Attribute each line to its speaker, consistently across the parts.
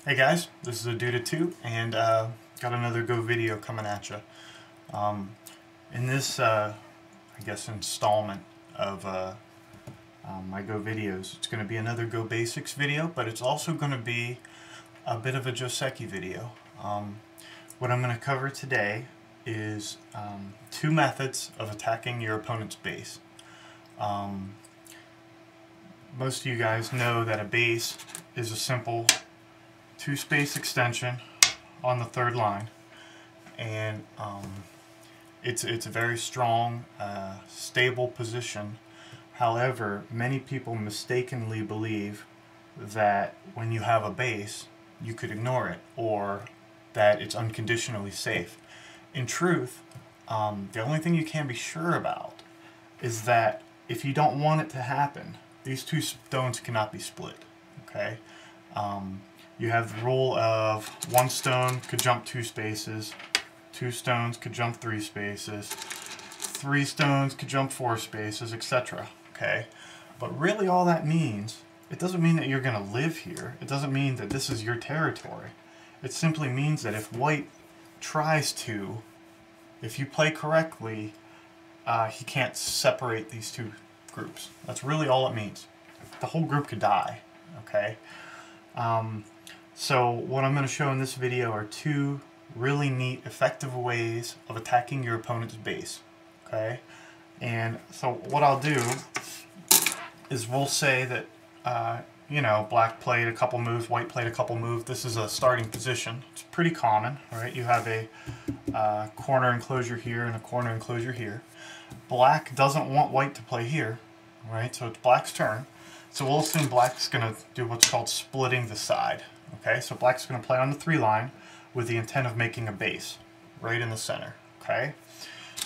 Speaker 1: Hey guys, this is a Dude 2 and got another Go video coming at you. In this, I guess, installment of my Go videos, it's going to be another Go Basics video, but it's also going to be a bit of a Joseki video. What I'm going to cover today is two methods of attacking your opponent's base. Most of you guys know that a base is a simple two-space extension on the third line, and it's a very strong, stable position. However, many people mistakenly believe that when you have a base, you could ignore it, or that it's unconditionally safe. In truth, the only thing you can be sure about is that if you don't want it to happen, these two stones cannot be split. Okay. You have the rule of one stone could jump 2 spaces, 2 stones could jump 3 spaces, 3 stones could jump 4 spaces, etc. Okay? But really all that means, it doesn't mean that you're going to live here. It doesn't mean that this is your territory. It simply means that if white tries to, if you play correctly, he can't separate these two groups. That's really all it means. The whole group could die. Okay? So what I'm going to show in this video are two really neat, effective ways of attacking your opponent's base. Okay? And so what I'll do is we'll say that, you know, black played a couple moves, white played a couple moves. This is a starting position. It's pretty common, right? You have a corner enclosure here and a corner enclosure here. Black doesn't want white to play here, right? So it's black's turn. So we'll assume black's going to do what's called splitting the side. Okay, so black's going to play on the 3 line with the intent of making a base right in the center. Okay,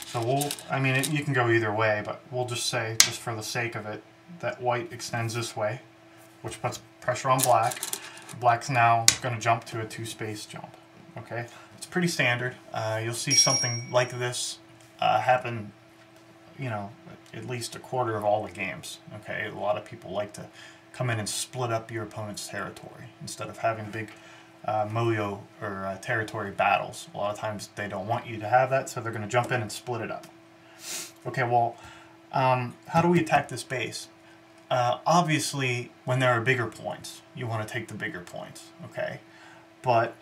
Speaker 1: so you can go either way, but we'll just say, just for the sake of it, that white extends this way, which puts pressure on black. Black's now going to jump to a 2-space jump. Okay, it's pretty standard. You'll see something like this happen, you know, at least a quarter of all the games. Okay, a lot of people like to come in and split up your opponent's territory instead of having big moyo or territory battles. A lot of times they don't want you to have that, so they're going to jump in and split it up. Okay, well, how do we attack this base? Obviously, when there are bigger points, you want to take the bigger points. Okay, but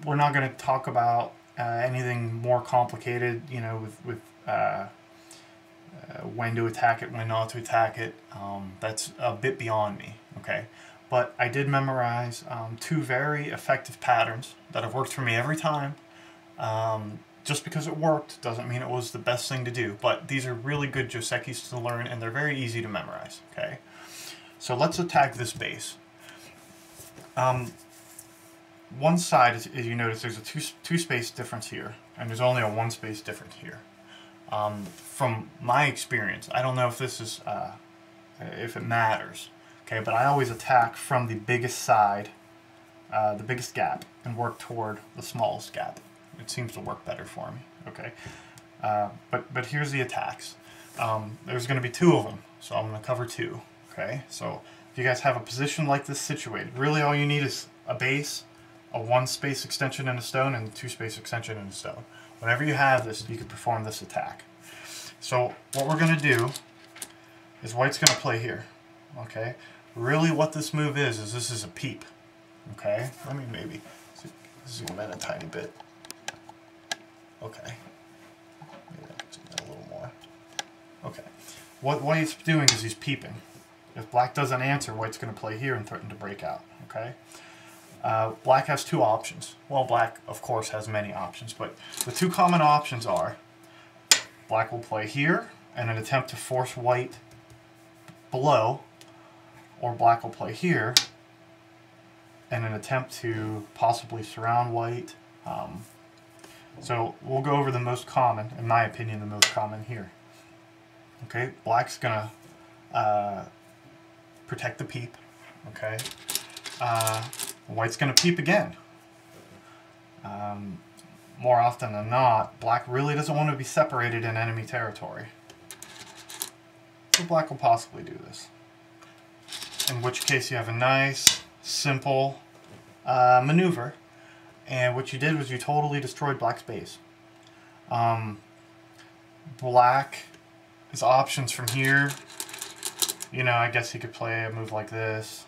Speaker 1: we're not going to talk about anything more complicated, you know, with when to attack it, when not to attack it. That's a bit beyond me, okay? But I did memorize two very effective patterns that have worked for me every time. Just because it worked doesn't mean it was the best thing to do, but these are really good Josekis to learn, and they're very easy to memorize, okay? So let's attack this base. One side, as you notice, there's a two-space difference here, and there's only a 1-space difference here. From my experience, I don't know if this is, if it matters, okay, but I always attack from the biggest side, the biggest gap, and work toward the smallest gap. It seems to work better for me, okay? But here's the attacks. There's going to be 2 of them, so I'm going to cover 2, okay? So if you guys have a position like this situated, really all you need is a base, a 1-space extension in a stone, and a 2-space extension in a stone. Whenever you have this, you can perform this attack. So what we're going to do is white's going to play here. Okay. Really, what this move is this is a peep. Okay. Let me maybe zoom in a tiny bit. Okay. Maybe I can zoom in a little more. Okay. What white's doing is he's peeping. If black doesn't answer, white's going to play here and threaten to break out. Okay. Black has 2 options. Well, black, of course, has many options, but the 2 common options are black will play here in an attempt to force white below, or black will play here in an attempt to possibly surround white. So we'll go over the most common, in my opinion, the most common here. Okay, black's going to protect the peep. Okay. White's going to peep again. More often than not, black really doesn't want to be separated in enemy territory. So black will possibly do this. In which case you have a nice simple maneuver. And what you did was you totally destroyed black's base. Black, his options from here, you know, I guess he could play a move like this.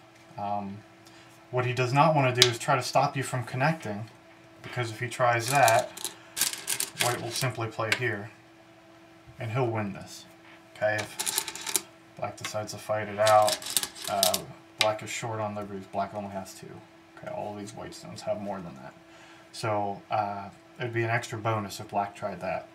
Speaker 1: What he does not want to do is try to stop you from connecting, because if he tries that, white will simply play here, and he'll win this. Okay, if black decides to fight it out, black is short on liberties, black only has 2. Okay, all of these white stones have more than that. So it'd be an extra bonus if black tried that.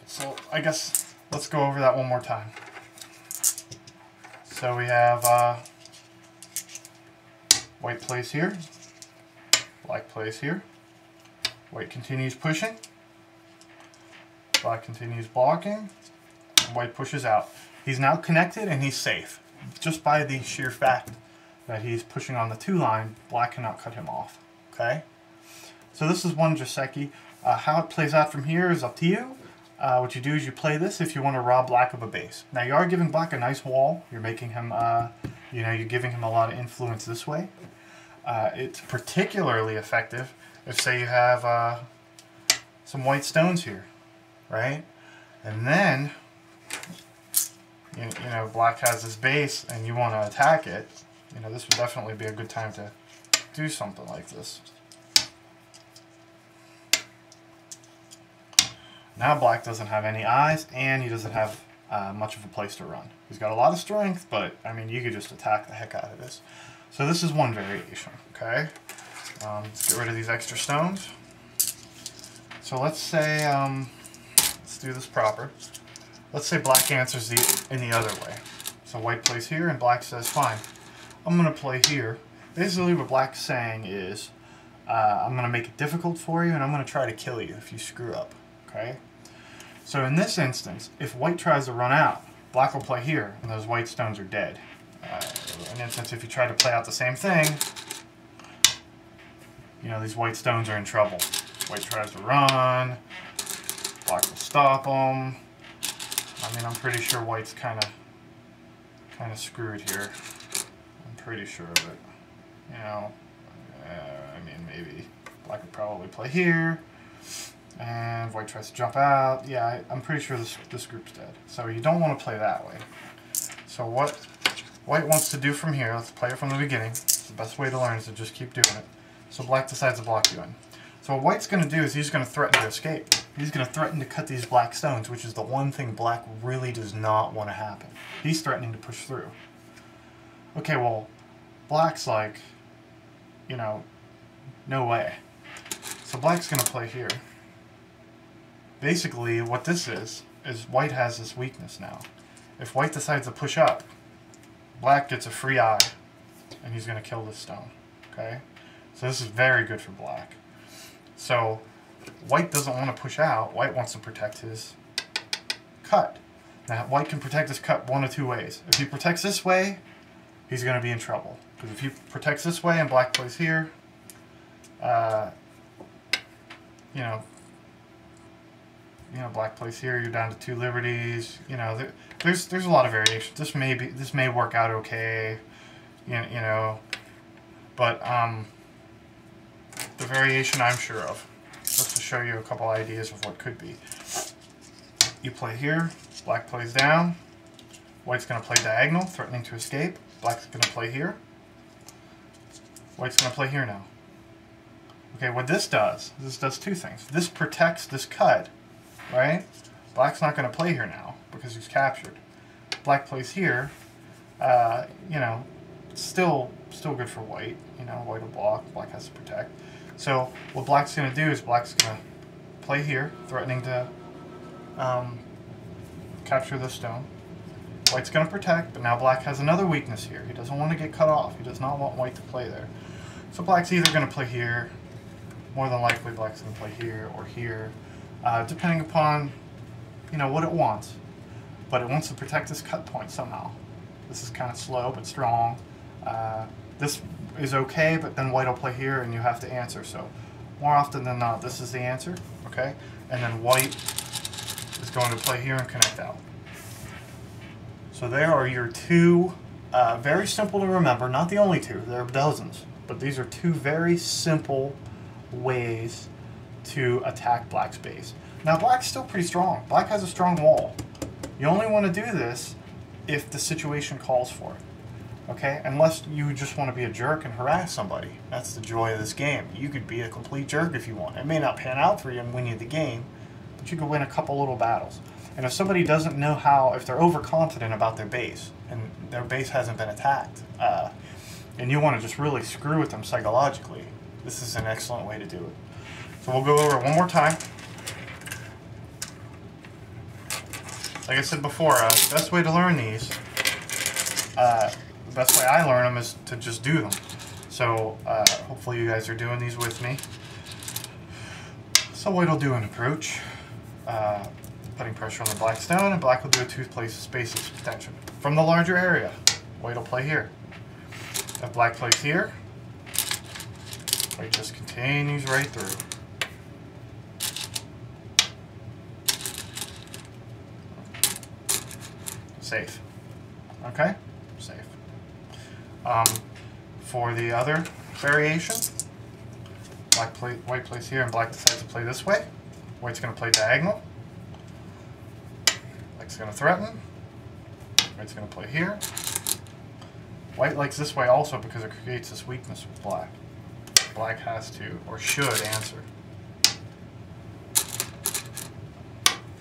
Speaker 1: So I guess let's go over that one more time. So we have white plays here, black plays here, white continues pushing, black continues blocking, and white pushes out. He's now connected and he's safe. Just by the sheer fact that he's pushing on the 2 line, black cannot cut him off. Okay? So this is one Joseki. How it plays out from here is up to you. What you do is you play this if you want to rob black of a base. Now you are giving black a nice wall. You're making him, you know, you're giving him a lot of influence this way. It's particularly effective if, say, you have some white stones here, right? And then, you know, black has this base and you want to attack it. You know, this would definitely be a good time to do something like this. Now black doesn't have any eyes, and he doesn't have much of a place to run. He's got a lot of strength, but I mean, you could just attack the heck out of this. So this is one variation, okay? Let's get rid of these extra stones. So let's say, let's do this proper. Let's say black answers in the other way. So white plays here, and black says, fine, I'm going to play here. Basically what black's saying is, I'm going to make it difficult for you, and I'm going to try to kill you if you screw up. Okay? So in this instance, if white tries to run out, black will play here, and those white stones are dead. In instance, if you try to play out the same thing, you know, these white stones are in trouble. White tries to run, black will stop them. I mean, I'm pretty sure white's kind of screwed here. I'm pretty sure of it. You know, I mean, maybe black would probably play here. And white tries to jump out. Yeah, I'm pretty sure this group's dead. So you don't want to play that way. So what white wants to do from here, let's play it from the beginning. The best way to learn is to just keep doing it. So black decides to block you in. So what white's going to do is he's going to threaten to escape. He's going to threaten to cut these black stones, which is the one thing black really does not want to happen. He's threatening to push through. Okay, well, black's like, you know, no way. So black's going to play here. Basically, what this is white has this weakness now. If white decides to push up, black gets a free eye, and he's going to kill this stone. Okay? So this is very good for black. So white doesn't want to push out. White wants to protect his cut. Now, white can protect his cut one of 2 ways. If he protects this way, he's going to be in trouble. Because if he protects this way and black plays here, you know, black plays here, you're down to 2 liberties. You know, there's a lot of variations. This may work out okay, you know, but the variation I'm sure of, just to show you a couple ideas of what could be. You play here, black plays down, white's going to play diagonal, threatening to escape. Black's going to play here, white's going to play here now. Okay, what this does 2 things. This protects this cut. Right? Black's not going to play here now because he's captured. Black plays here. You know, still good for white. You know, white will block. Black has to protect. So what black's going to do is black's going to play here, threatening to capture this stone. White's going to protect, but now black has another weakness here. He doesn't want to get cut off. He does not want white to play there. So black's either going to play here. More than likely, black's going to play here or here. Depending upon, you know, what it wants. But it wants to protect this cut point somehow. This is kind of slow but strong. This is okay, but then white will play here and you have to answer. So more often than not, this is the answer, okay? And then white is going to play here and connect out. So there are your two, very simple to remember, not the only two, there are dozens, but these are two very simple ways to attack black's base. Now black's still pretty strong. Black has a strong wall. You only want to do this if the situation calls for it. Okay? Unless you just want to be a jerk and harass somebody. That's the joy of this game. You could be a complete jerk if you want. It may not pan out for you and win you the game, but you could win a couple little battles. And if somebody doesn't know how, if they're overconfident about their base, and their base hasn't been attacked, and you want to just really screw with them psychologically, this is an excellent way to do it. So we'll go over it one more time. Like I said before, the best way to learn these, the best way I learn them is to just do them. So hopefully you guys are doing these with me. So white will do an approach, putting pressure on the black stone, and black will do a two-place space extension. From the larger area, white will play here. If black plays here, white just continues right through. Safe. Okay? Safe. For the other variation, white plays here and black decides to play this way. White's going to play diagonal. Black's going to threaten. White's going to play here. White likes this way also because it creates this weakness with black. Black has to, or should, answer.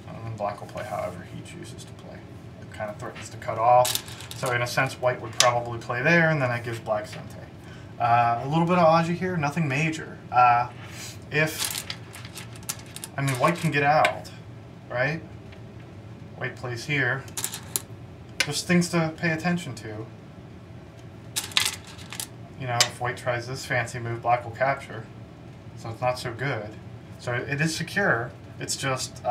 Speaker 1: And then black will play however he chooses to play. It kind of threatens to cut off. So in a sense, white would probably play there, and then that gives black Sente. A little bit of Aji here, nothing major. White can get out, right? White plays here. There's things to pay attention to. You know, if white tries this fancy move, black will capture. So it's not so good. So it is secure. It's just,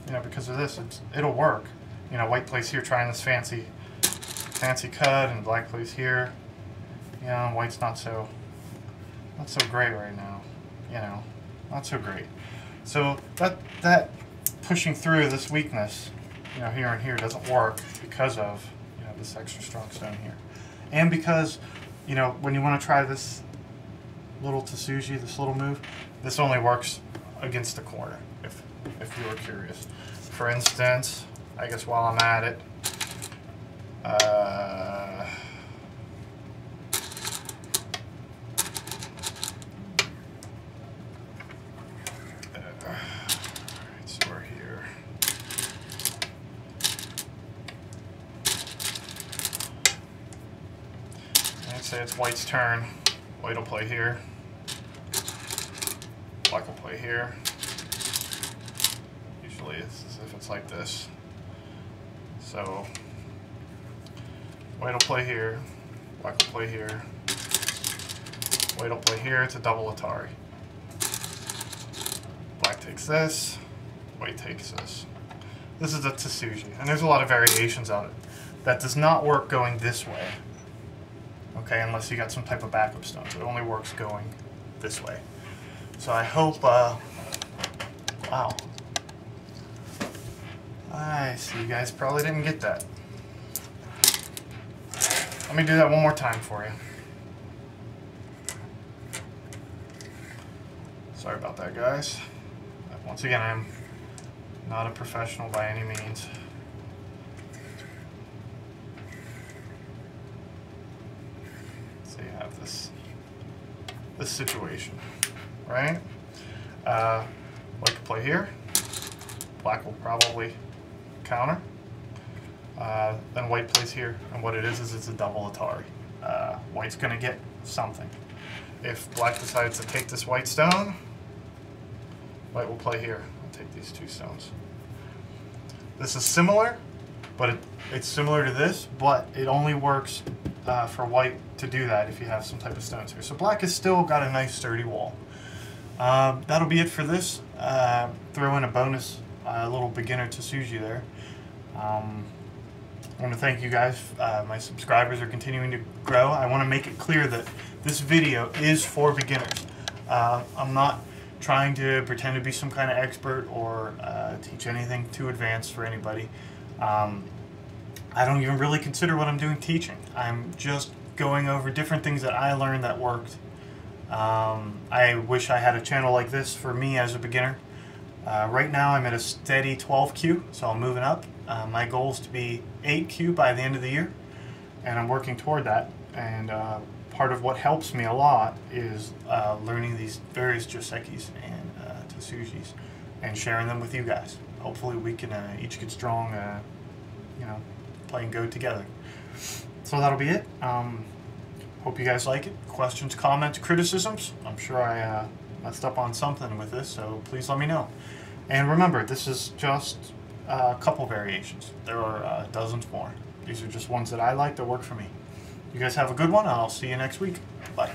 Speaker 1: because of this, it'll work. You know, white plays here trying this fancy cut, and black plays here. You know, white's not so great right now. You know, not so great. So that pushing through this weakness, you know, here and here doesn't work because of, you know, this extra strong stone here. And because, you know, when you want to try this little tsuji, this little move, this only works against the corner, if you were curious. For instance, I guess while I'm at it, so we're here. Let's say it's white's turn. White will play here. Black will play here. Usually it's as if it's like this. So white will play here, black will play here, white will play here. It's a double Atari. Black takes this, white takes this. This is a tsuji, and there's a lot of variations on it. That does not work going this way, okay, unless you got some type of backup stones. It only works going this way. So I hope, wow. I see you guys probably didn't get that. Let me do that one more time for you. Sorry about that, guys. Once again, I'm not a professional by any means. So you have this situation, right? White can play here. Black will probably counter. Then white plays here, and what it is it's a double Atari. White's going to get something. If black decides to take this white stone, white will play here and take these two stones. This is similar, but it's similar to this, but it only works for white to do that if you have some type of stones here. So black has still got a nice sturdy wall. That'll be it for this. Throw in a bonus little beginner tsuji there. I want to thank you guys. My subscribers are continuing to grow. I want to make it clear that this video is for beginners. I'm not trying to pretend to be some kind of expert or teach anything too advanced for anybody. I don't even really consider what I'm doing teaching. I'm just going over different things that I learned that worked. I wish I had a channel like this for me as a beginner. Right now I'm at a steady 12Q, so I'm moving up. My goal is to be 8Q by the end of the year, and I'm working toward that. And part of what helps me a lot is learning these various Josekis and Tesujis and sharing them with you guys. Hopefully we can each get strong, you know, playing Go together. So that'll be it. Hope you guys like it. Questions, comments, criticisms. I'm sure I messed up on something with this, so please let me know. And remember, this is just a couple variations. There are dozens more. These are just ones that I like that work for me. You guys have a good one. I'll see you next week. Bye.